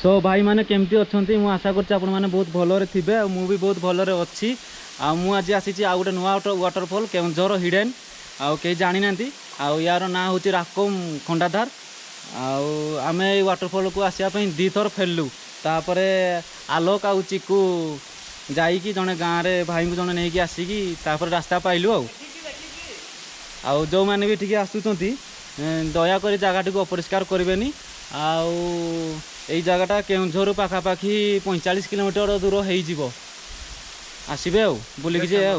सो भाई मैंने केमती अच्छा मुझे आशा कर बहुत भलरे थे मु भी बहुत भलरे अच्छी आज आसी आउ गोटे नुआ वाटरफॉल केउंझर हिडेन आउ कहीं जानी ना यार ना हूँ राकम खंडाधार आम ये वाटरफॉल को आसापी दी थर फेलु तापर आलोक आउ चिकू जाइकी जड़े गाँव में भाई को जड़े नहीं आसिकी रास्ता पाइलु आउ जो मैंने भी ठीक आसुँच दयाक जगह को अपरिष्कार करें आउ यही जगटा केउंझर पाखापाखि 45 किलोमीटर दूर हो आसबे आ बुलिकी जे आ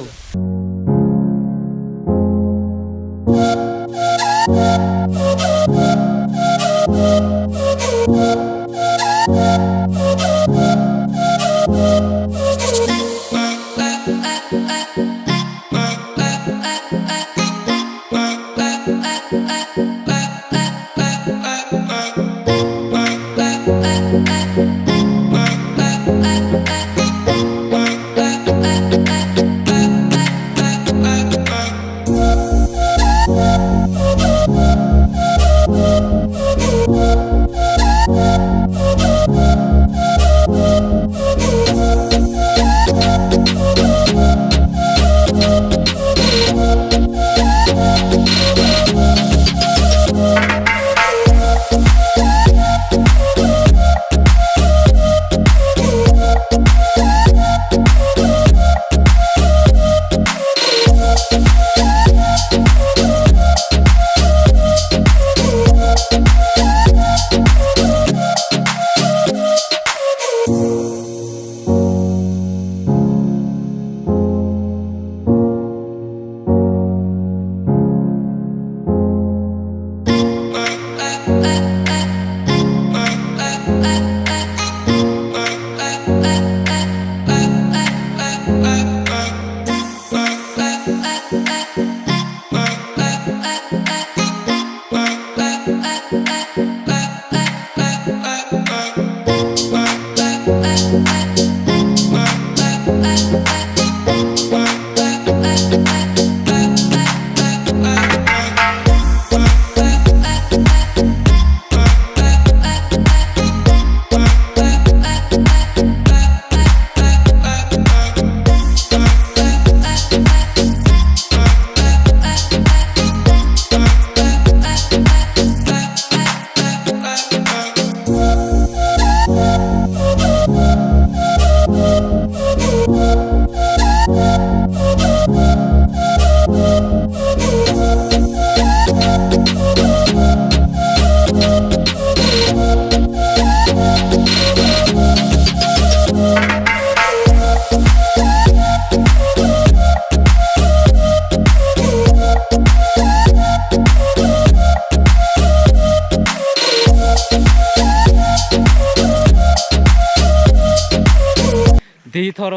दी थर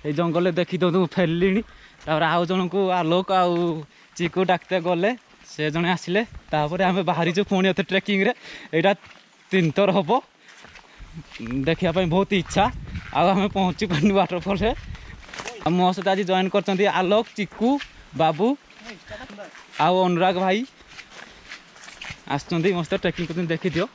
ये जंगल देखी तो फेरली आउ जन को आलोक आउ चिकू डाकते गले से जने आसिले आम बाहरीचु पुणी एत ट्रेकिंग रे यहाँ 3 थर हम देखापी बहुत इच्छा आम पहुँची पानी वाटरफॉल है मो सहित आज जॉइन कर आलोक चिकू बाबू आउ अनुराग भाई आस मस्त ट्रेकिंग कर देखी दियो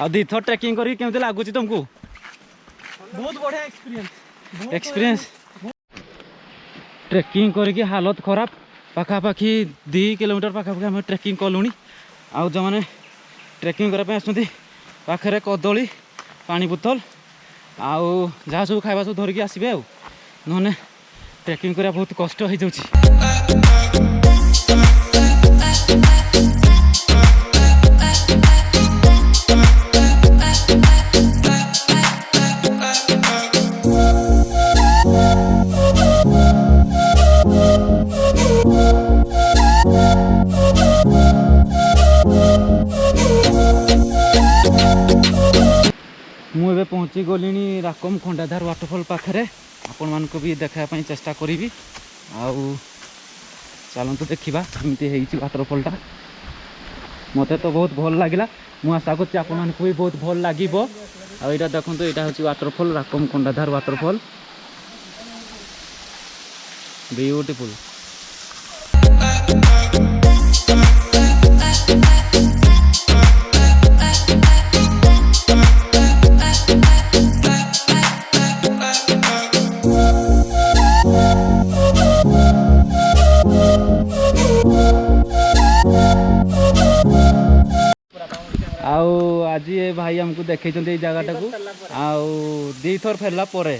आ दी थर ट्रेकिंग करी केमती लगुच तुमको बहुत बढ़िया एक्सपीरियंस ट्रेकिंग करके हालत खराब पाखापाखि 2 किलोमीटर पाखापाखि आम ट्रेकिंग कलुनी आउ जो मैंने ट्रेकिंग करने आसुँच पाखे कदली पानी बोतल आउ जहाँ सब खावा सब धरिकी आसबे आ नहने ट्रेकिंग करा बहुत कष्ट हो जाऊँ। मुझे पहुँची गली राकम खंडाधार वाटरफॉल पाखे आपण मान भी देखापी चेष्टा करी चलतु देखा कमी वाटरफॉलटा मत तो बहुत भल लगे मुझे आशा कर भी बहुत भल लगे आईटा देखो यहाँ हूँ waterfall Rakam Khandadhar waterfall beautiful. आज ये भाई हमको देखते जगटा को आउ दी थर फेरला परे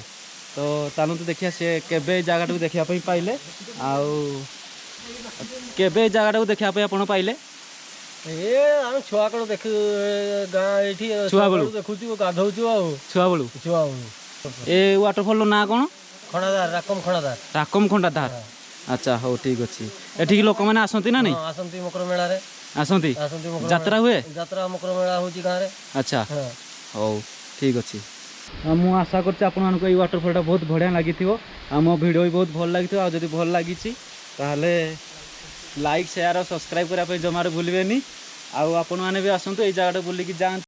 तो चलते देखिए सी केबे जगटा को देखापी पाइले आउ केबे जगटा को देखापी आप पाइले ए आम छुआ कण देख गाँ एठी छुआ बेलू देखुछु गाधौछु आ छुआ बेलू छुआ ए वाटरफॉल ना कौन खणादार राकम खंडाधार अच्छा हो ठीक अच्छे एठी लोक मैंने आसती ना नहीं आसंती मकर मेला रे आसती आसंती मकर यात्रा हुए यात्रा मकर मेला होची गाँ रे अच्छा हो ठीक अच्छे मु आशा करछि आपन मानको ई वाटरफॉल बहुत बढ़िया लगी मो वीडियो भी बहुत भल लगी आ जदि भल लगी ताहले लाइक शेयर और सब्सक्राइब करने जमार भूलें आपण मैंने भी आसतु ये जगह बुलिकी जाए।